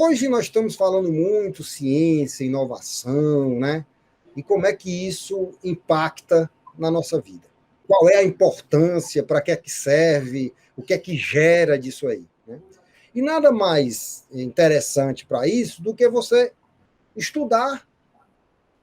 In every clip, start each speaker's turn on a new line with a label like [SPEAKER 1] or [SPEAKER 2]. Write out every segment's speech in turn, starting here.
[SPEAKER 1] hoje nós estamos falando muito ciência, inovação, né? E como é que isso impacta na nossa vida? Qual é a importância, para que é que serve, o que é que gera disso aí, né? E nada mais interessante para isso do que você estudar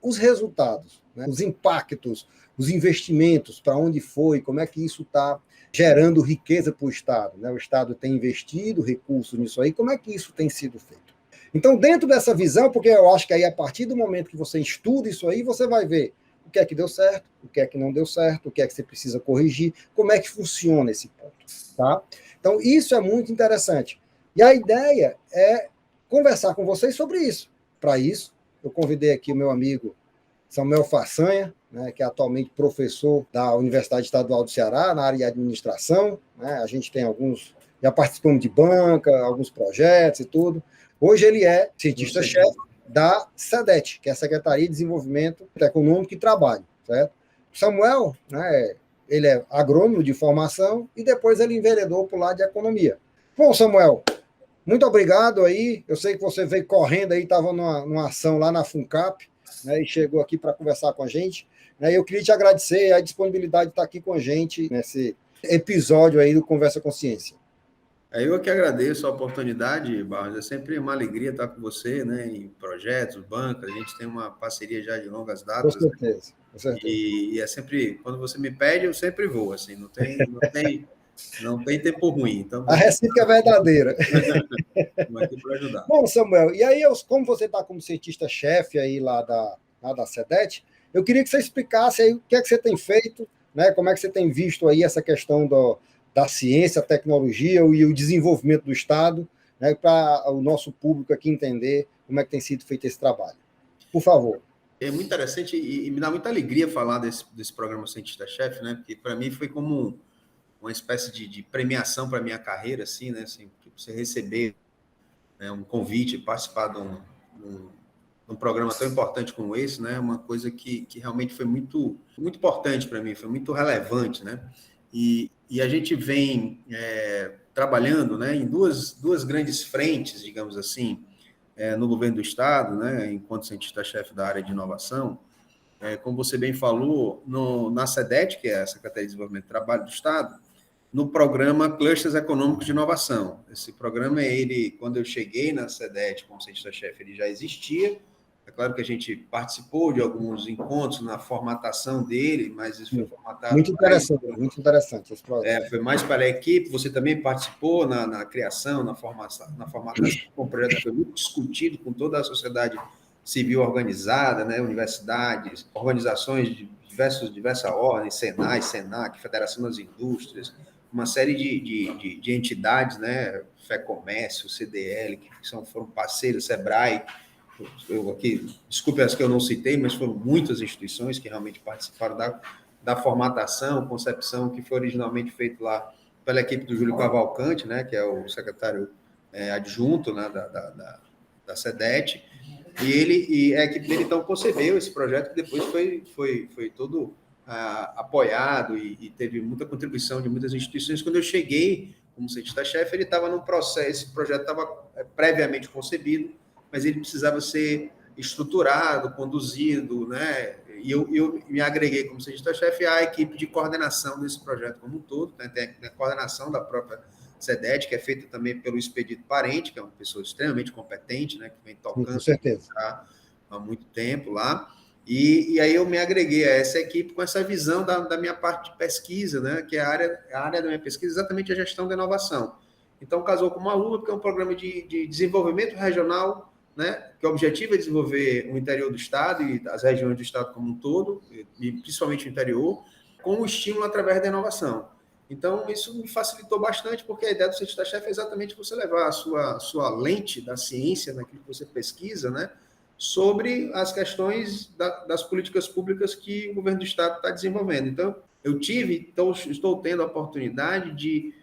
[SPEAKER 1] os resultados, né? Os impactos, os investimentos, para onde foi, como é que isso está gerando riqueza para o Estado, né? O Estado tem investido recursos nisso aí, como é que isso tem sido feito? Então, dentro dessa visão, porque eu acho que aí, a partir do momento que você estuda isso aí, você vai ver o que é que deu certo, o que é que não deu certo, o que é que você precisa corrigir, como é que funciona esse ponto, tá? Então, isso é muito interessante. E a ideia é conversar com vocês sobre isso. Para isso, eu convidei aqui o meu amigo Samuel Façanha, né, que é atualmente professor da Universidade Estadual do Ceará, na área de administração, né? A gente tem alguns, já participamos de banca, alguns projetos e tudo. Hoje ele é cientista-chefe da SEDET, que é a Secretaria de Desenvolvimento Econômico e Trabalho, certo? Samuel, né, ele é agrônomo de formação e depois ele enveredou para o lado de economia. Bom, Samuel, muito obrigado aí. Eu sei que você veio correndo aí, estava numa ação lá na FUNCAP, né, e chegou aqui para conversar com a gente. Né, eu queria te agradecer a disponibilidade de estar aqui com a gente nesse episódio aí do Conversa com Ciência.
[SPEAKER 2] Eu que agradeço a oportunidade, Barros. É sempre uma alegria estar com você, né, em projetos, bancos. A gente tem uma parceria já de longas datas.
[SPEAKER 1] Com certeza, com certeza.
[SPEAKER 2] E é sempre, quando você me pede, eu sempre vou. Assim, não tem tempo ruim. Então,
[SPEAKER 1] a recíproca é verdadeira.
[SPEAKER 2] Estamos aqui para ajudar.
[SPEAKER 1] Bom, Samuel, e aí, como você está como cientista-chefe aí lá da SEDET, eu queria que você explicasse aí o que é que você tem feito, né, como é que você tem visto aí essa questão da ciência, a tecnologia e o desenvolvimento do Estado, né, para o nosso público aqui entender como é que tem sido feito esse trabalho. Por favor.
[SPEAKER 2] É muito interessante e me dá muita alegria falar desse programa Cientista-Chefe, né, porque para mim foi como uma espécie de premiação para a minha carreira, assim, né, assim, você receber, né, um convite, participar de um programa tão importante como esse, né, uma coisa que realmente foi muito, muito importante para mim, foi muito relevante, né, e a gente vem trabalhando, né, em duas grandes frentes, digamos assim, no governo do Estado, né, enquanto cientista-chefe da área de inovação. Como você bem falou, na SEDET, que é a Secretaria de Desenvolvimento e Trabalho do Estado, no programa Clusters Econômicos de Inovação. Esse programa, quando eu cheguei na SEDET como cientista-chefe, ele já existia. É claro que a gente participou de alguns encontros na formatação dele, mas isso foi formatado...
[SPEAKER 1] Muito interessante esse projeto.
[SPEAKER 2] Foi mais para a equipe. Você também participou na criação, na formatação. O projeto foi muito discutido com toda a sociedade civil organizada, né, universidades, organizações de diversa ordem, Senai, Senac, Federação das Indústrias, uma série de entidades, né, FEComércio, CDL, que foram parceiros, SEBRAE. Desculpe as que eu não citei, mas foram muitas instituições que realmente participaram da formatação, concepção, que foi originalmente feito lá pela equipe do Júlio Cavalcante, né, que é o secretário adjunto, né, da SEDET, e a equipe dele, então, concebeu esse projeto, que depois foi todo apoiado e teve muita contribuição de muitas instituições. Quando eu cheguei como cientista-chefe, ele estava num processo, esse projeto estava previamente concebido, mas ele precisava ser estruturado, conduzido, né? E eu me agreguei como cientista-chefe à equipe de coordenação desse projeto como um todo, né? Tem a coordenação da própria SEDET, que é feita também pelo Expedito Parente, que é uma pessoa extremamente competente, né? Que vem tocando
[SPEAKER 1] com certeza
[SPEAKER 2] há muito tempo lá. E aí eu me agreguei a essa equipe com essa visão da minha parte de pesquisa, né? Que é a área da minha pesquisa, exatamente a gestão da inovação. Então, casou com uma luva, porque é um programa de desenvolvimento regional, né, que o objetivo é desenvolver o interior do Estado e as regiões do Estado como um todo, e principalmente o interior, com o estímulo através da inovação. Então, isso me facilitou bastante, porque a ideia do cientista-chefe é exatamente você levar a sua lente da ciência, naquilo que você pesquisa, né, sobre as questões das políticas públicas que o governo do Estado está desenvolvendo. Então, estou tendo a oportunidade de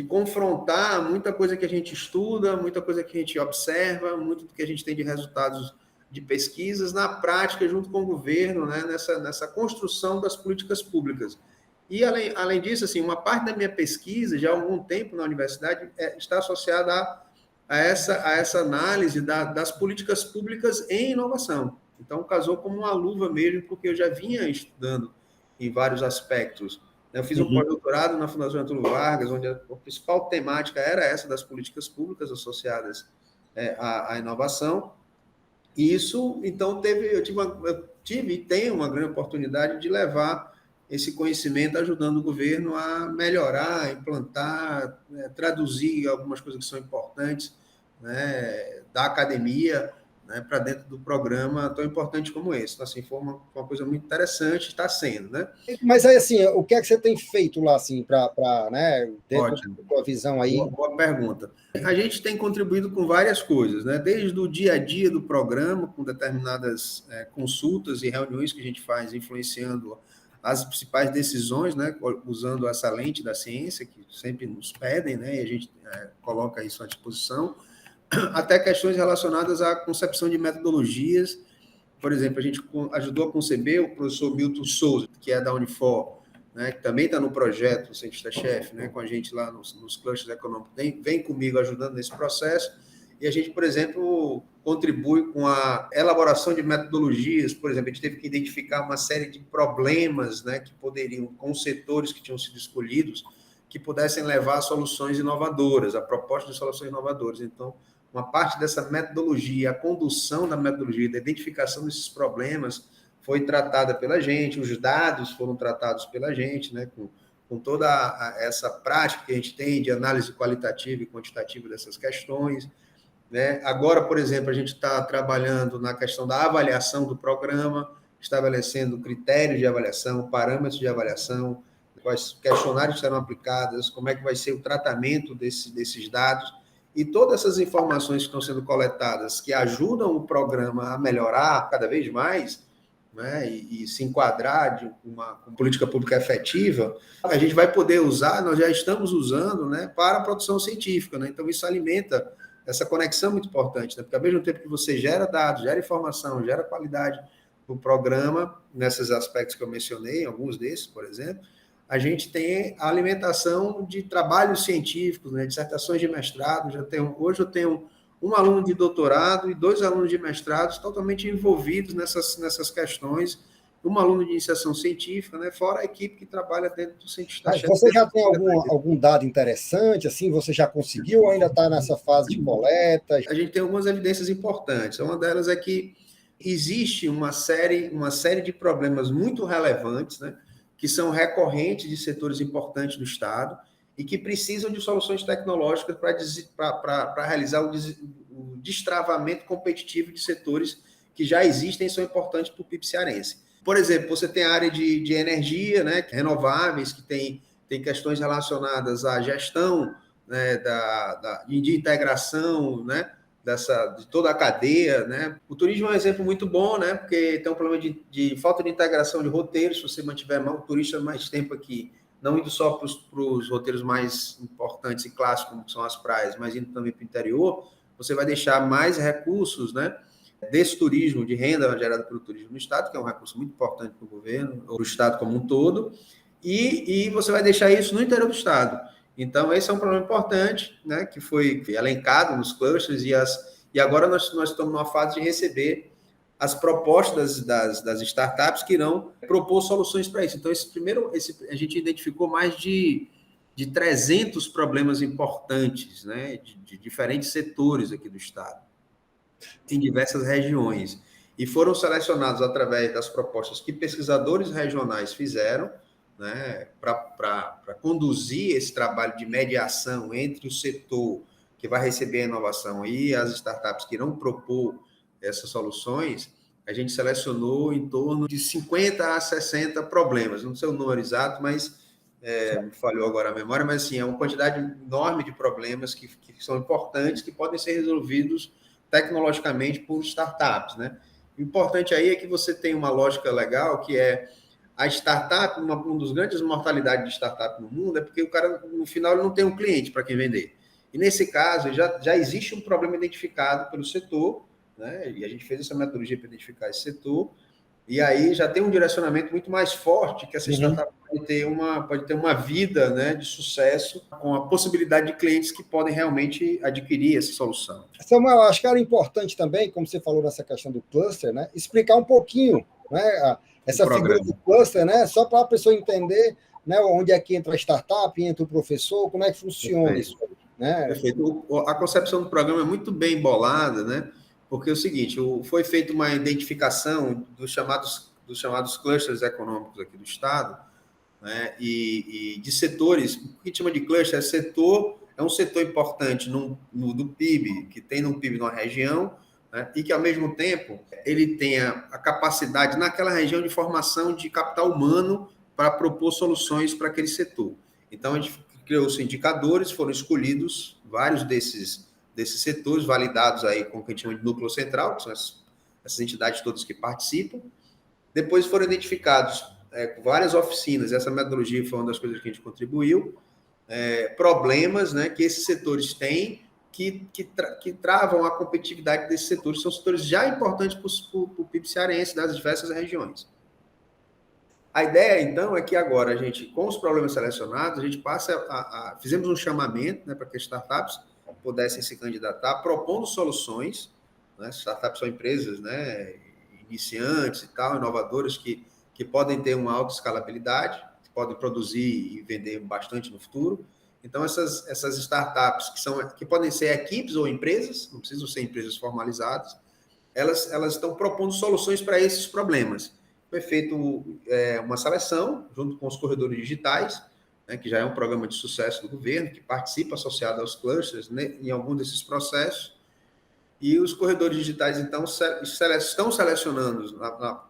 [SPEAKER 2] confrontar muita coisa que a gente estuda, muita coisa que a gente observa, muito do que a gente tem de resultados de pesquisas na prática junto com o governo, né, nessa construção das políticas públicas. E, além disso, assim, uma parte da minha pesquisa, já há algum tempo na universidade, está associada a essa análise das políticas públicas em inovação. Então, casou como uma luva mesmo, porque eu já vinha estudando em vários aspectos. Eu fiz um pós-doutorado na Fundação Getúlio Vargas, onde a principal temática era essa das políticas públicas associadas à inovação. E isso, então, eu tive e tenho uma grande oportunidade de levar esse conhecimento ajudando o governo a melhorar, implantar, traduzir algumas coisas que são importantes, né, da academia, né, para dentro do programa tão importante como esse. Então, assim, foi uma coisa muito interessante, está sendo, né?
[SPEAKER 1] Mas aí, assim, o que é que você tem feito lá, assim, né, dentro
[SPEAKER 2] Ótimo.
[SPEAKER 1] da tua visão aí?
[SPEAKER 2] Boa pergunta. A gente tem contribuído com várias coisas, né? Desde o dia a dia do programa, com determinadas consultas e reuniões que a gente faz, influenciando as principais decisões, né? Usando essa lente da ciência, que sempre nos pedem, né? E a gente coloca isso à disposição, até questões relacionadas à concepção de metodologias. Por exemplo, a gente ajudou a conceber o professor Milton Souza, que é da Unifor, né, que também está no projeto, o cientista-chefe, né, com a gente lá nos clusters econômicos, vem comigo ajudando nesse processo, e a gente, por exemplo, contribui com a elaboração de metodologias. Por exemplo, a gente teve que identificar uma série de problemas, né, que poderiam, com os setores que tinham sido escolhidos, que pudessem levar a soluções inovadoras, a proposta de soluções inovadoras. Então, uma parte dessa metodologia, a condução da metodologia, da identificação desses problemas, foi tratada pela gente, os dados foram tratados pela gente, né, com toda essa prática que a gente tem de análise qualitativa e quantitativa dessas questões, né? Agora, por exemplo, a gente está trabalhando na questão da avaliação do programa, estabelecendo critérios de avaliação, parâmetros de avaliação, quais questionários serão aplicados, como é que vai ser o tratamento desses dados, e todas essas informações que estão sendo coletadas, que ajudam o programa a melhorar cada vez mais, né, e se enquadrar de uma política pública efetiva, a gente vai poder usar, nós já estamos usando, né, para a produção científica, né? Então, isso alimenta essa conexão muito importante, né? Porque ao mesmo tempo que você gera dados, gera informação, gera qualidade do programa, nesses aspectos que eu mencionei, alguns desses, por exemplo, a gente tem a alimentação de trabalhos científicos, né, dissertações de mestrado. Hoje eu tenho um aluno de doutorado e 2 alunos de mestrado totalmente envolvidos nessas questões, um aluno de iniciação científica, né, fora a equipe que trabalha dentro do cientista-chefe.
[SPEAKER 1] Mas você já tem algum dado interessante, assim, você já conseguiu ou ainda está nessa fase de coleta?
[SPEAKER 2] A gente tem algumas evidências importantes. Uma delas é que existe uma série de problemas muito relevantes, né, que são recorrentes de setores importantes do Estado e que precisam de soluções tecnológicas para realizar o destravamento competitivo de setores que já existem e são importantes para o PIB cearense. Por exemplo, você tem a área de energia, né, renováveis, que tem questões relacionadas à gestão, né, de integração, né, de toda a cadeia, né? O turismo é um exemplo muito bom, né? Porque tem um problema de falta de integração de roteiros. Se você mantiver o turista mais tempo aqui, não indo só para os roteiros mais importantes e clássicos, como são as praias, mas indo também para o interior, você vai deixar mais recursos, né, desse turismo, de renda gerada pelo turismo no Estado, que é um recurso muito importante para o governo, ou para o Estado como um todo, e você vai deixar isso no interior do Estado. Então, esse é um problema importante, né, que foi elencado nos clusters, e agora nós estamos numa fase de receber as propostas das startups que irão propor soluções para isso. Então, a gente identificou mais de 300 problemas importantes, né, de diferentes setores aqui do Estado, em diversas regiões, e foram selecionados através das propostas que pesquisadores regionais fizeram, né, para conduzir esse trabalho de mediação entre o setor que vai receber a inovação e as startups que irão propor essas soluções. A gente selecionou em torno de 50 a 60 problemas, não sei o número exato, mas me falhou agora a memória, mas assim, é uma quantidade enorme de problemas que são importantes, que podem ser resolvidos tecnologicamente por startups, né? O importante aí é que você tem uma lógica legal, que é a startup, uma das grandes mortalidades de startup no mundo é porque o cara, no final, ele não tem um cliente para quem vender. E nesse caso, já existe um problema identificado pelo setor, né? E a gente fez essa metodologia para identificar esse setor, E aí já tem um direcionamento muito mais forte que essa startup pode ter uma vida, né, de sucesso, com a possibilidade de clientes que podem realmente adquirir essa solução.
[SPEAKER 1] Samuel, acho que era importante também, como você falou nessa questão do cluster, né, explicar um pouquinho, né, essa figura do cluster, né, só para a pessoa entender, né, onde é que entra a startup, entra o professor, como é que funciona isso. Né?
[SPEAKER 2] Perfeito. A concepção do programa é muito bem bolada, né? Porque é o seguinte, foi feita uma identificação dos chamados clusters econômicos aqui do Estado, né? E de setores. O que a gente chama de cluster é um setor importante do PIB, que tem no PIB numa região, né? E que, ao mesmo tempo, ele tenha a capacidade naquela região de formação de capital humano para propor soluções para aquele setor. Então, a gente criou-se indicadores, foram escolhidos vários desses setores, validados aí com o que a gente chama de núcleo central, que são essas entidades todas que participam. Depois foram identificados várias oficinas, essa metodologia foi uma das coisas que a gente contribuiu, problemas, né, que esses setores têm que travam a competitividade desses setores. São setores já importantes para o PIB cearense das diversas regiões. A ideia, então, é que agora a gente, com os problemas selecionados, a gente passa fizemos um chamamento, né, para que as startups pudessem se candidatar, propondo soluções, né? Startups são empresas, né, iniciantes e tal, inovadoras, que podem ter uma alta escalabilidade, que podem produzir e vender bastante no futuro. Então, essas startups, que podem ser equipes ou empresas, não precisam ser empresas formalizadas, elas estão propondo soluções para esses problemas. Foi feita uma seleção, junto com os corredores digitais, né, que já é um programa de sucesso do governo, que participa associado aos clusters, né, em algum desses processos. E os corredores digitais, então, estão selecionando,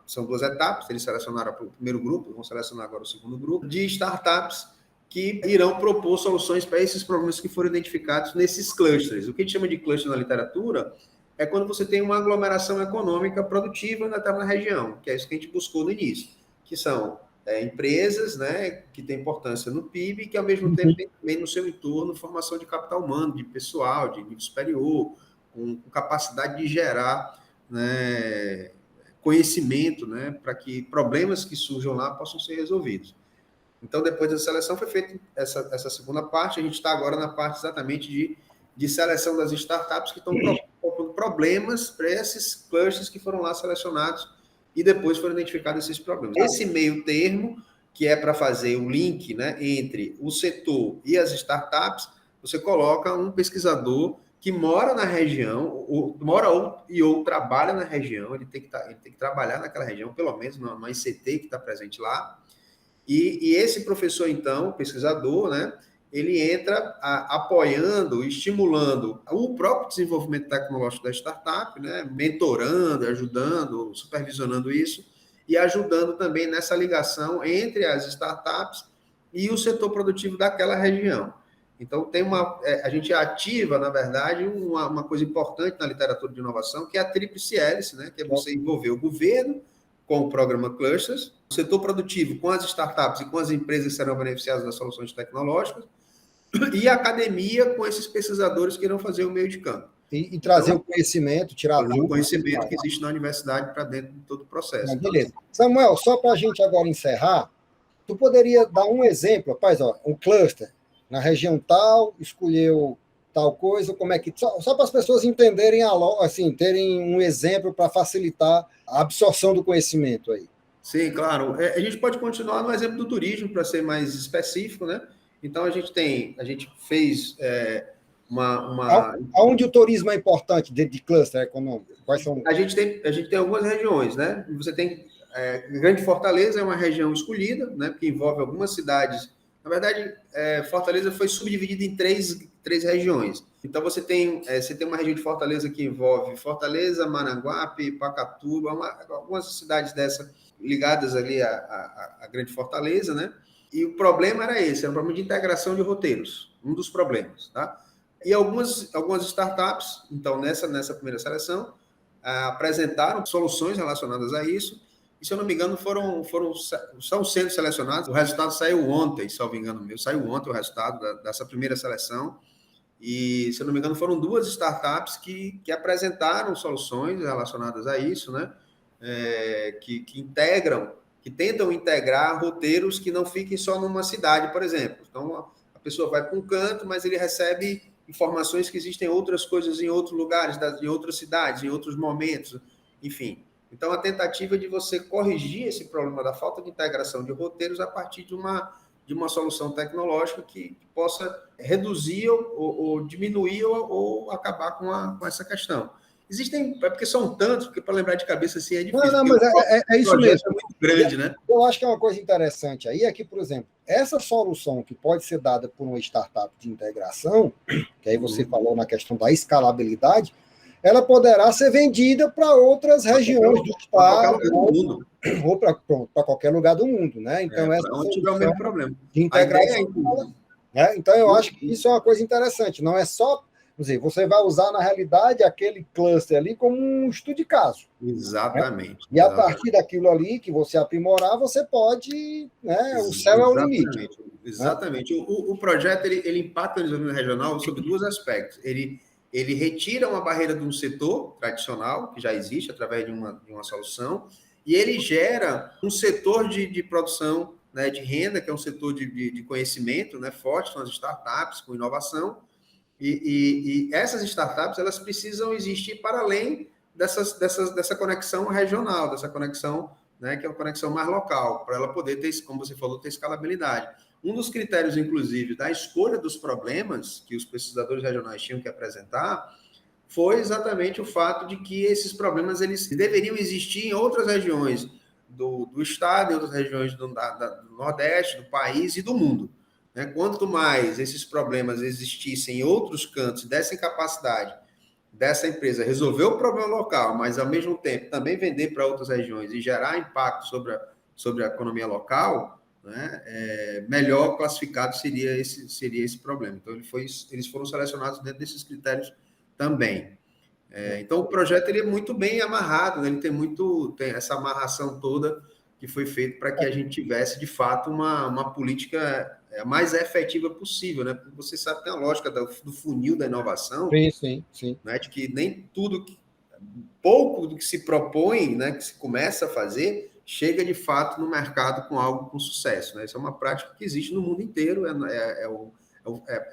[SPEAKER 2] são 2 etapas, eles selecionaram o primeiro grupo, vão selecionar agora o segundo grupo, de startups que irão propor soluções para esses problemas que foram identificados nesses clusters. O que a gente chama de cluster na literatura é quando você tem uma aglomeração econômica produtiva na determinada região, que é isso que a gente buscou no início, que são empresas, né, que têm importância no PIB e que, ao mesmo tempo, tem também no seu entorno formação de capital humano, de pessoal, de nível superior, com capacidade de gerar, né, conhecimento, né, para que problemas que surjam lá possam ser resolvidos. Então, depois da seleção, foi feita essa segunda parte. A gente está agora na parte exatamente de seleção das startups que estão propondo problemas para esses clusters que foram lá selecionados e depois foram identificados esses problemas. Esse meio termo, que é para fazer o link, né, entre o setor e as startups, você coloca um pesquisador que mora na região, ou trabalha na região, ele tem que trabalhar naquela região, pelo menos numa ICT que está presente lá. E esse professor, então, pesquisador, né, ele entra apoiando, estimulando o próprio desenvolvimento tecnológico da startup, né, mentorando, ajudando, supervisionando isso, e ajudando também nessa ligação entre as startups e o setor produtivo daquela região. Então, a gente ativa, na verdade, uma coisa importante na literatura de inovação, que é a tríplice hélice, né, que é você envolver o governo com o programa Clusters, o setor produtivo com as startups e com as empresas que serão beneficiadas das soluções tecnológicas, e a academia com esses pesquisadores que irão fazer o meio de campo.
[SPEAKER 1] E trazer o conhecimento, tirar
[SPEAKER 2] o conhecimento que existe na universidade para dentro de todo o processo.
[SPEAKER 1] Beleza. Samuel, só para a gente agora encerrar, tu poderia dar um exemplo, rapaz, um cluster na região tal, escolheu tal coisa, como é que... Só para as pessoas entenderem, assim, terem um exemplo para facilitar a absorção do conhecimento aí.
[SPEAKER 2] Sim, claro. A gente pode continuar no exemplo do turismo, para ser mais específico, né? Então, a gente fez
[SPEAKER 1] Aonde o turismo é importante dentro de cluster econômico? Quais são?
[SPEAKER 2] A gente tem algumas regiões, né? Você tem... Grande Fortaleza é uma região escolhida, né? Que envolve algumas cidades. Na verdade, Fortaleza foi subdividida em três regiões. Então, você tem uma região de Fortaleza que envolve Fortaleza, Maranguape, Pacatuba, algumas cidades dessas ligadas ali à Grande Fortaleza, né? E o problema era esse, era um problema de integração de roteiros, um dos problemas, tá? E algumas startups, então, nessa primeira seleção, apresentaram soluções relacionadas a isso, e, se eu não me engano, estão sendo selecionados. O resultado saiu ontem, salvo engano, saiu ontem o resultado dessa primeira seleção. E, se eu não me engano, foram 2 startups que apresentaram soluções relacionadas a isso, né? que integram, que tentam integrar roteiros que não fiquem só numa cidade, por exemplo. Então, a pessoa vai para um canto, mas ele recebe informações que existem outras coisas em outros lugares, em outras cidades, em outros momentos, enfim. Então, a tentativa de você corrigir esse problema da falta de integração de roteiros a partir de uma solução tecnológica que possa reduzir ou diminuir ou acabar com essa questão. Existem, porque são tantos, porque para lembrar de cabeça assim é difícil.
[SPEAKER 1] Não, mas é isso mesmo.
[SPEAKER 2] É muito grande, né?
[SPEAKER 1] Eu acho que é uma coisa interessante aí é que, por exemplo, essa solução que pode ser dada por uma startup de integração, que aí você falou na questão da escalabilidade, ela poderá ser vendida para outras regiões do estado ou para qualquer lugar do mundo, né? Então, essa
[SPEAKER 2] não tiver o mesmo problema.
[SPEAKER 1] De integração. Então, eu acho que isso é uma coisa interessante. Não é só, quer dizer, você vai usar, na realidade, aquele cluster ali como um estudo de caso.
[SPEAKER 2] Exatamente.
[SPEAKER 1] Né? E a partir daquilo ali que você aprimorar, você pode... Né, o céu é o limite.
[SPEAKER 2] Exatamente. Né? O projeto ele impacta o desenvolvimento regional sobre dois aspectos. Ele retira uma barreira de um setor tradicional, que já existe, através de uma solução, e ele gera um setor de produção, né, de renda, que é um setor de conhecimento, né, forte, são as startups, com inovação, e essas startups elas precisam existir para além dessa conexão regional, dessa conexão, né, que é uma conexão mais local, para ela poder ter, como você falou, ter escalabilidade. Um dos critérios, inclusive, da escolha dos problemas que os pesquisadores regionais tinham que apresentar foi exatamente o fato de que esses problemas eles deveriam existir em outras regiões do estado, em outras regiões do Nordeste, do país e do mundo. Né? Quanto mais esses problemas existissem em outros cantos, dessa incapacidade dessa empresa resolver o problema local, mas, ao mesmo tempo, também vender para outras regiões e gerar impacto sobre a economia local, né, melhor classificado seria esse problema. Então, eles foram selecionados dentro desses critérios também. Então, o projeto ele é muito bem amarrado, né? Ele tem essa amarração toda que foi feita para que a gente tivesse, de fato, uma política mais efetiva possível, né? Porque você sabe, tem a lógica do funil da inovação,
[SPEAKER 1] sim.
[SPEAKER 2] Né? De que nem pouco do que se propõe, né, que se começa a fazer, chega de fato no mercado com algo com sucesso. Né? Isso é uma prática que existe no mundo inteiro,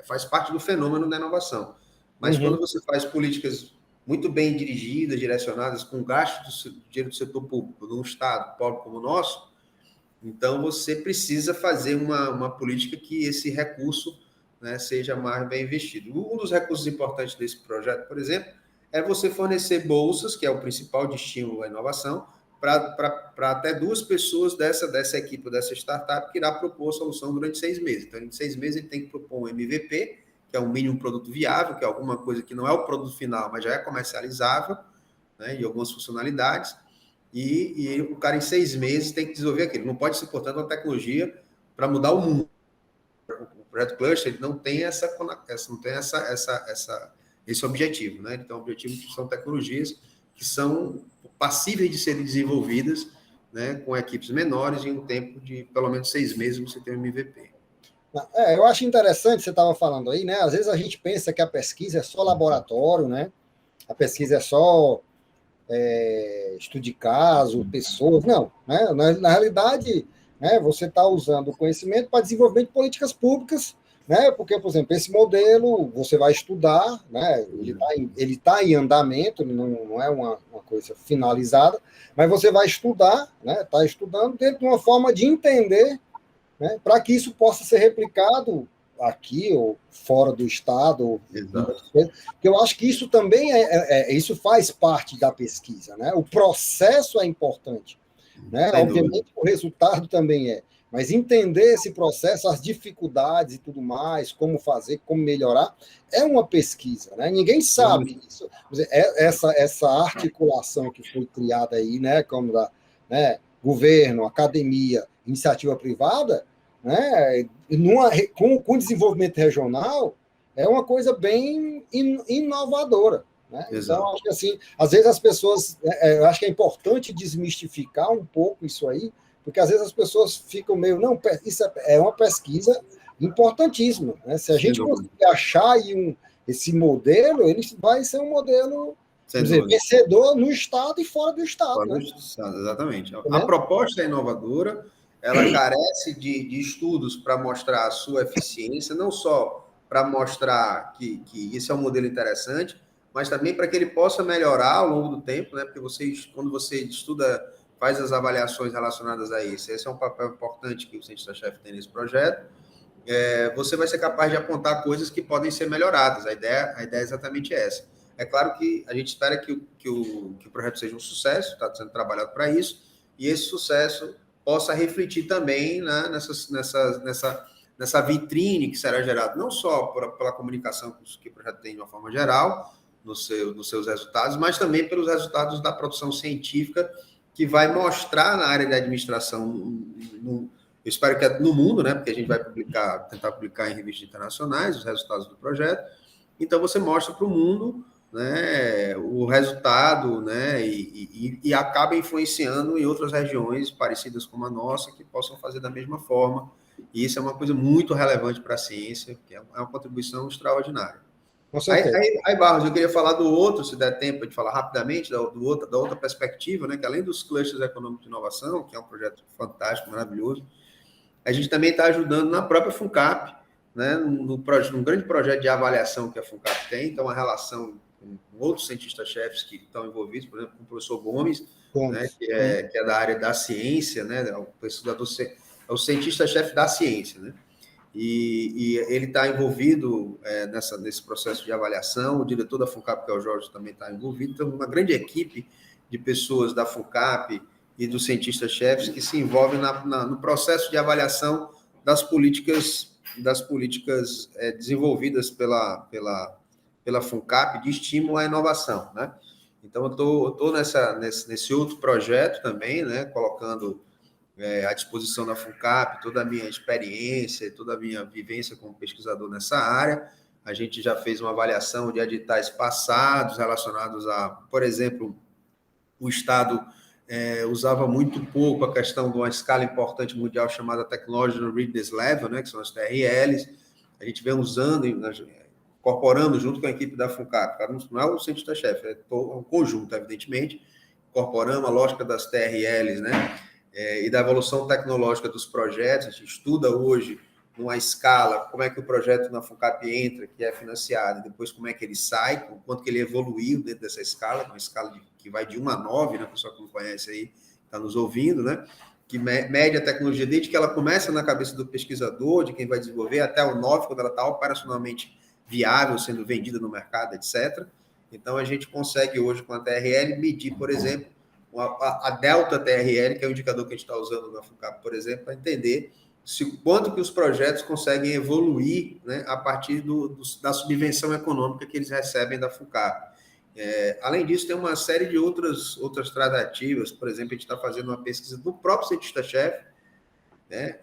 [SPEAKER 2] faz parte do fenômeno da inovação. Mas quando você faz políticas muito bem dirigidas, direcionadas, com gasto do dinheiro do setor público, num estado pobre como o nosso, então você precisa fazer uma política que esse recurso, né, seja mais bem investido. Um dos recursos importantes desse projeto, por exemplo, é você fornecer bolsas, que é o principal de estímulo à inovação, para até 2 pessoas dessa equipe, dessa startup, que irá propor a solução durante 6 meses. Então, em 6 meses, ele tem que propor um MVP, que é um mínimo produto viável, que é alguma coisa que não é o produto final, mas já é comercializável, né, e algumas funcionalidades, e o cara, em 6 meses, tem que desenvolver aquilo. Não pode ser, portanto, uma tecnologia para mudar o mundo. O projeto Cluster ele não tem esse objetivo, né? Ele tem um objetivo que são tecnologias que são passíveis de serem desenvolvidas, né, com equipes menores em um tempo de pelo menos 6 meses você tem um MVP.
[SPEAKER 1] Eu acho interessante, você estava falando aí, né? Às vezes a gente pensa que a pesquisa é só laboratório, né? A pesquisa é só estudo de caso, pessoas. Não, né? Na realidade, né, você está usando o conhecimento para desenvolvimento de políticas públicas, né? Porque, por exemplo, esse modelo você vai estudar, né? Ele tá em andamento, não é uma coisa finalizada, mas você vai estudar, né? Está estudando dentro de uma forma de entender, né, para que isso possa ser replicado aqui ou fora do estado, porque eu acho que isso também isso faz parte da pesquisa, né? O processo é importante, né? Obviamente o resultado também mas entender esse processo, as dificuldades e tudo mais, como fazer, como melhorar, é uma pesquisa, né? Ninguém sabe isso. Essa articulação que foi criada aí, né, como né, governo, academia, iniciativa privada, né, com desenvolvimento regional, é uma coisa bem inovadora. Né? Então, acho que assim, às vezes as pessoas, eu acho que é importante desmistificar um pouco isso aí, porque às vezes as pessoas ficam meio, não, isso é uma pesquisa importantíssima. Né? Se a gente conseguir achar aí esse modelo, ele vai ser um modelo Quer dizer, vencedor no Estado e fora do Estado.
[SPEAKER 2] Fora do Estado, exatamente. A proposta é inovadora, ela carece de estudos para mostrar a sua eficiência, não só para mostrar que isso é um modelo interessante, mas também para que ele possa melhorar ao longo do tempo, né? Porque quando você estuda, faz as avaliações relacionadas a isso, esse é um papel importante que o cientista-chefe tem nesse projeto, você vai ser capaz de apontar coisas que podem ser melhoradas. A ideia é exatamente essa. É claro que a gente espera que o projeto seja um sucesso, está sendo trabalhado para isso, e esse sucesso possa refletir também, né, nessa vitrine que será gerada, não só pela comunicação que o projeto tem de uma forma geral, nos seus resultados, mas também pelos resultados da produção científica, que vai mostrar na área de administração, eu espero que no mundo, né, porque a gente vai tentar publicar em revistas internacionais os resultados do projeto. Então, você mostra para o mundo, né, o resultado, né, e acaba influenciando em outras regiões parecidas com a nossa, que possam fazer da mesma forma. E isso é uma coisa muito relevante para a ciência, que é uma contribuição extraordinária. Aí, Barros, eu queria falar do outro, se der tempo de falar rapidamente, da outra perspectiva, né, que além dos clusters econômicos de inovação, que é um projeto fantástico, maravilhoso, a gente também está ajudando na própria FUNCAP, né, num grande projeto de avaliação que a FUNCAP tem, então, uma relação com outros cientistas-chefes que estão envolvidos, por exemplo, com o professor Gomes, né, que é da área da ciência, né, é o cientista-chefe da ciência, né, e ele está envolvido nesse processo de avaliação, o diretor da FUNCAP, que é o Jorge, também está envolvido, então, uma grande equipe de pessoas da FUNCAP e dos cientistas-chefes que se envolvem no processo de avaliação das políticas desenvolvidas pela FUNCAP de estímulo à inovação, né? Então, eu estou nesse outro projeto também, né, colocando à disposição da FUNCAP toda a minha experiência, toda a minha vivência como pesquisador nessa área. A gente já fez uma avaliação de editais passados relacionados a, por exemplo, o Estado usava muito pouco a questão de uma escala importante mundial chamada Technology Readiness Level, né, que são as TRLs. A gente vem usando, incorporando junto com a equipe da FUNCAP, não é o cientista-chefe, é um conjunto, evidentemente, incorporando a lógica das TRLs, né, e da evolução tecnológica dos projetos. A gente estuda hoje, numa escala, como é que o projeto na FUNCAP entra, que é financiado, e depois como é que ele sai, quanto que ele evoluiu dentro dessa escala, uma escala que vai de 1 a 9, né, o pessoal que não conhece aí, está nos ouvindo, né, que mede a tecnologia desde que ela começa na cabeça do pesquisador, de quem vai desenvolver, até o 9, quando ela está operacionalmente viável, sendo vendida no mercado, etc. Então, a gente consegue hoje, com a TRL, medir, por exemplo, a delta TRL, que é o indicador que a gente está usando na FUNCAP, por exemplo, para entender quanto que os projetos conseguem evoluir, né, a partir da subvenção econômica que eles recebem da FUNCAP. Além disso, tem uma série de outras tratativas. Por exemplo, a gente está fazendo uma pesquisa do próprio cientista-chefe, né,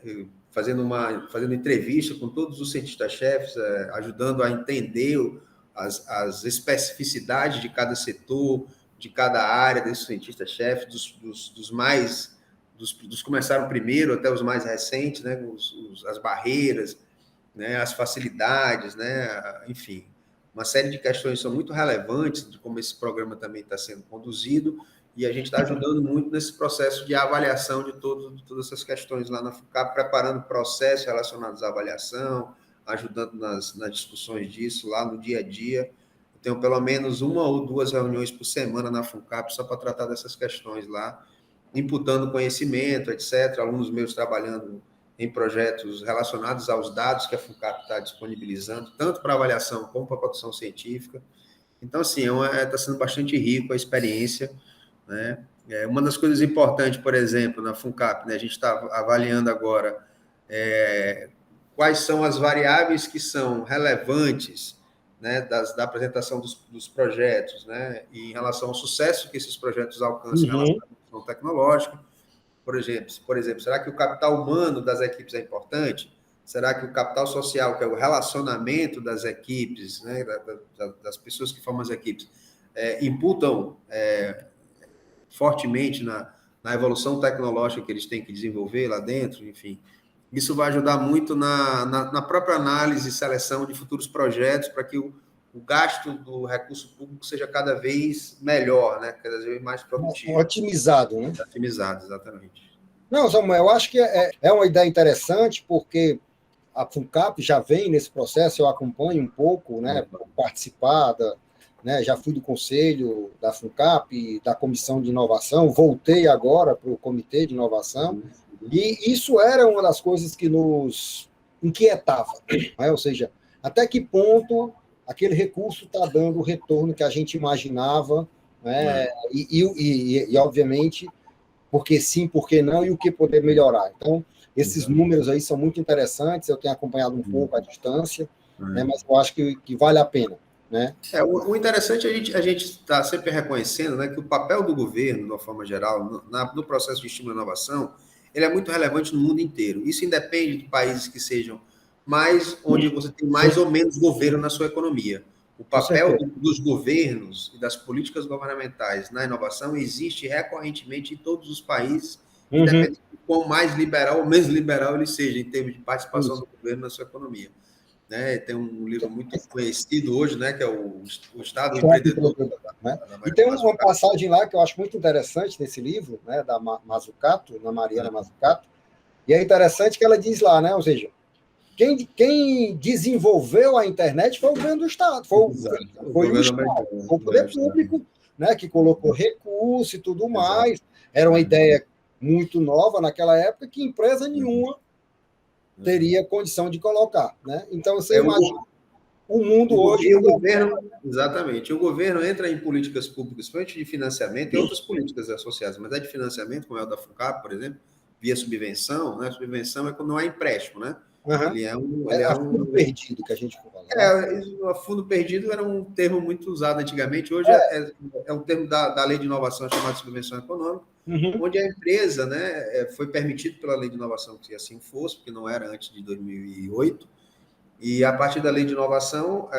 [SPEAKER 2] fazendo entrevista com todos os cientistas-chefes, ajudando a entender as especificidades de cada setor, de cada área desse cientista-chefe, dos que começaram primeiro até os mais recentes, né, as barreiras, né, as facilidades, né, enfim, uma série de questões são muito relevantes de como esse programa também está sendo conduzido, e a gente está ajudando muito nesse processo de avaliação de todas essas questões lá na FUNCAP, preparando processos relacionados à avaliação, ajudando nas discussões disso lá no dia a dia. Eu tenho pelo menos 1 ou 2 reuniões por semana na FUNCAP só para tratar dessas questões lá, imputando conhecimento, etc. Alunos meus trabalhando em projetos relacionados aos dados que a FUNCAP está disponibilizando, tanto para avaliação como para produção científica. Então, assim, está sendo bastante rico a experiência, né? Uma das coisas importantes, por exemplo, na FUNCAP, né, a gente está avaliando agora quais são as variáveis que são relevantes, né, da apresentação dos projetos, né, e em relação ao sucesso que esses projetos alcançam em relação à produção tecnológica. Por exemplo, será que o capital humano das equipes é importante? Será que o capital social, que é o relacionamento das equipes, né, das pessoas que formam as equipes, imputam fortemente na evolução tecnológica que eles têm que desenvolver lá dentro? Enfim, isso vai ajudar muito na própria análise e seleção de futuros projetos, para que o o gasto do recurso público seja cada vez melhor, né? Cada vez mais produtivo.
[SPEAKER 1] Otimizado, né?
[SPEAKER 2] Otimizado, exatamente.
[SPEAKER 1] Não, Samuel, eu acho que é uma ideia interessante, porque a FUNCAP já vem nesse processo, eu acompanho um pouco, né, participar né, já fui do conselho da FUNCAP, da comissão de inovação, voltei agora para o comitê de inovação, e isso era uma das coisas que nos inquietava, né? Ou seja, até que ponto aquele recurso está dando o retorno que a gente imaginava, né? E obviamente, porque sim, porque não, e o que poder melhorar. Então, esses números aí são muito interessantes, eu tenho acompanhado um pouco à distância, né, mas eu acho que vale a pena. Né?
[SPEAKER 2] O interessante é a gente está sempre reconhecendo, né, que o papel do governo, de uma forma geral, no processo de estímulo à inovação, ele é muito relevante no mundo inteiro. Isso independe de países que sejam onde você tem mais ou menos governo na sua economia. O papel dos governos e das políticas governamentais na inovação existe recorrentemente em todos os países, independente de quão mais liberal ou menos liberal ele seja, em termos de participação do governo na sua economia. Né? Tem um livro muito conhecido hoje, né, que é o Estado Empreendedor.
[SPEAKER 1] Né? E tem uma passagem lá que eu acho muito interessante nesse livro, né, da Mazzucato, da Mariana Mazzucato, e é interessante que ela diz lá, né, ou seja, quem desenvolveu a internet foi o governo do Estado, foi o Estado, foi o poder público, né, que colocou recurso e tudo mais. Era uma ideia muito nova naquela época que empresa nenhuma teria condição de colocar. Né? Então, você imagina o mundo hoje...
[SPEAKER 2] Exatamente. O governo entra em políticas públicas, principalmente de financiamento, e outras políticas associadas, mas a de financiamento, como é o da FUNCAP, por exemplo, via subvenção, né? Subvenção é quando não há empréstimo, né?
[SPEAKER 1] Ele é fundo perdido que a gente fala.
[SPEAKER 2] Fundo perdido era um termo muito usado antigamente, hoje é um termo da lei de inovação chamado subvenção econômica, onde a empresa, né, foi permitido pela lei de inovação que assim fosse, porque não era antes de 2008, e a partir da lei de inovação,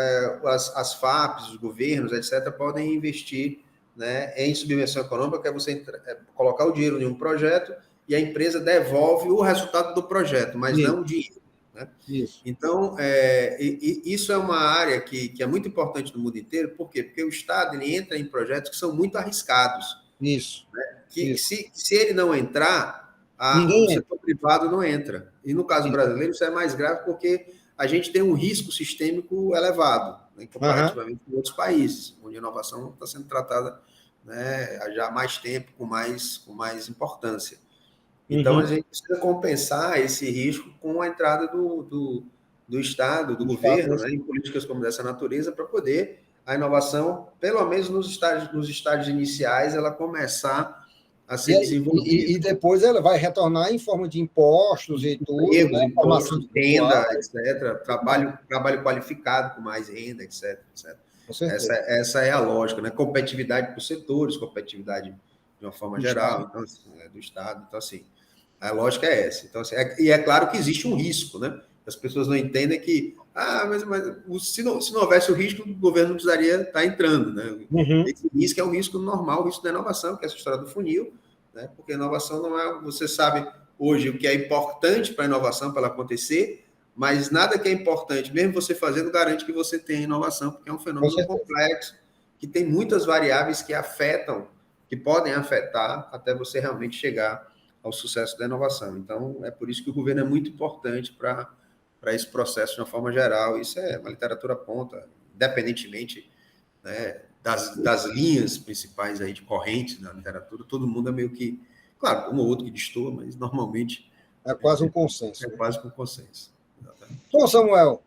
[SPEAKER 2] as FAPs, os governos, etc., podem investir, né, em subvenção econômica, que é você colocar o dinheiro em um projeto e a empresa devolve o resultado do projeto, mas não o dinheiro. Né? Então, isso é uma área que é muito importante no mundo inteiro. Por quê? Porque o Estado ele entra em projetos que são muito arriscados.
[SPEAKER 1] Isso.
[SPEAKER 2] Né? Se ele não entrar, o setor privado não entra. E no caso brasileiro, isso é mais grave porque a gente tem um risco sistêmico elevado, né, comparativamente com outros países, onde a inovação está sendo tratada, né, já há mais tempo, com mais importância. Então, a gente precisa compensar esse risco com a entrada do Estado, do governo, né, em políticas como dessa natureza, para poder a inovação, pelo menos nos estágios iniciais, ela começar a ser desenvolvida.
[SPEAKER 1] E depois ela vai retornar em forma de impostos e tudo.
[SPEAKER 2] Empregos, impostos, renda, etc. Trabalho qualificado com mais renda, etc. Essa é a lógica, né? Competitividade para os setores, competitividade de uma forma geral, então, assim, do Estado. Então, assim, a lógica é essa. Então, assim, e é claro que existe um risco, né? As pessoas não entendem que, mas se não houvesse o risco, o governo não precisaria estar entrando, né? Esse risco é um risco normal, o risco da inovação, que é essa história do funil, né? Porque a inovação não é... Você sabe hoje o que é importante para a inovação, para ela acontecer, mas nada que é importante, mesmo você fazendo, garante que você tenha inovação, porque é um fenômeno complexo, que tem muitas variáveis que podem afetar até você realmente chegar ao sucesso da inovação. Então, é por isso que o governo é muito importante para esse processo de uma forma geral. Isso é uma literatura ponta, independentemente, né, das linhas principais aí de correntes na literatura, todo mundo é meio que, claro, um ou outro que destoa, mas normalmente...
[SPEAKER 1] É quase um consenso.
[SPEAKER 2] É quase um consenso.
[SPEAKER 1] Exatamente. Bom, Samuel,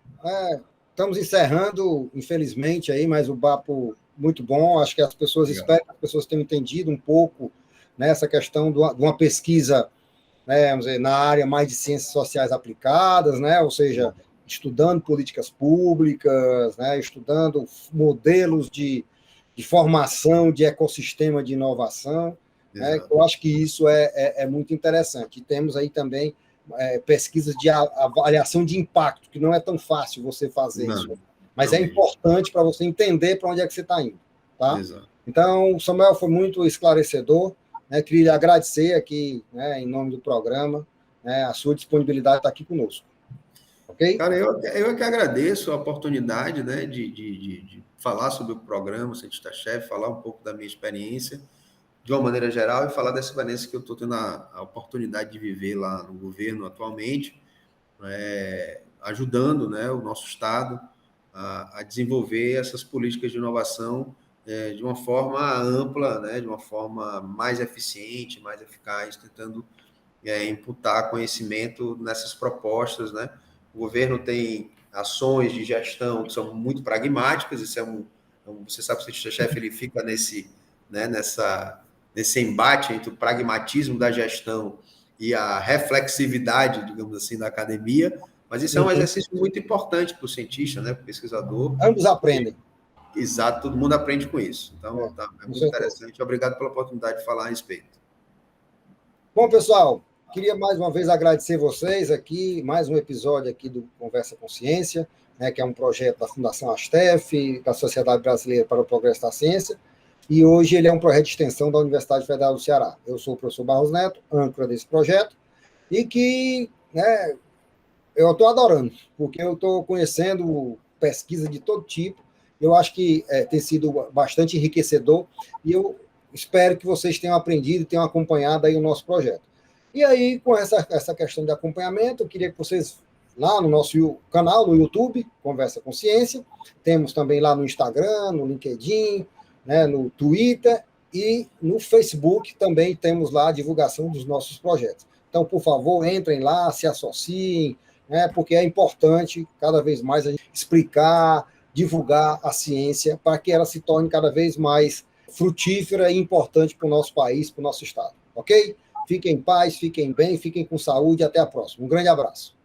[SPEAKER 1] estamos encerrando, infelizmente, aí, mas o papo muito bom. Acho que as pessoas esperam que as pessoas tenham entendido um pouco nessa questão de uma pesquisa, né, vamos dizer, na área mais de ciências sociais aplicadas, né, ou seja, estudando políticas públicas, né, estudando modelos de formação de ecossistema de inovação. Né, eu acho que isso é muito interessante. E temos aí também pesquisas de avaliação de impacto, que não é tão fácil você fazer isso, mas é importante para você entender para onde é que você está indo. Tá? Então, Samuel, foi muito esclarecedor. Né, queria agradecer aqui, né, em nome do programa, né, a sua disponibilidade de estar aqui conosco. ok?
[SPEAKER 2] Cara, eu é que agradeço a oportunidade, né, de falar sobre o programa Cientista-Chefe, falar um pouco da minha experiência, de uma maneira geral, e falar dessa experiência que eu estou tendo a oportunidade de viver lá no governo atualmente, ajudando, né, o nosso Estado a desenvolver essas políticas de inovação de uma forma ampla, né, de uma forma mais eficiente, mais eficaz, tentando imputar conhecimento nessas propostas, né? O governo tem ações de gestão que são muito pragmáticas, isso você sabe que o cientista-chefe ele fica nesse embate entre o pragmatismo da gestão e a reflexividade, digamos assim, da academia, mas isso é um exercício muito importante para o cientista, né, para o pesquisador.
[SPEAKER 1] Ambos aprendem.
[SPEAKER 2] Exato, todo mundo aprende com isso. Então, é muito interessante. Obrigado pela oportunidade de falar a respeito.
[SPEAKER 1] Bom, pessoal, queria mais uma vez agradecer vocês aqui, mais um episódio aqui do Conversa com Ciência, né, que é um projeto da Fundação ASTEF, da Sociedade Brasileira para o Progresso da Ciência, e hoje ele é um projeto de extensão da Universidade Federal do Ceará. Eu sou o professor Barros Neto, âncora desse projeto, e que eu estou adorando, porque eu estou conhecendo pesquisa de todo tipo, eu acho que tem sido bastante enriquecedor, e eu espero que vocês tenham aprendido e tenham acompanhado aí o nosso projeto. E aí, com essa questão de acompanhamento, eu queria que vocês, lá no nosso canal, no YouTube, Conversa com Ciência, temos também lá no Instagram, no LinkedIn, né, no Twitter e no Facebook também temos lá a divulgação dos nossos projetos. Então, por favor, entrem lá, se associem, né, porque é importante cada vez mais a gente explicar, divulgar a ciência para que ela se torne cada vez mais frutífera e importante para o nosso país, para o nosso estado. Ok? Fiquem em paz, fiquem bem, fiquem com saúde. Até a próxima. Um grande abraço.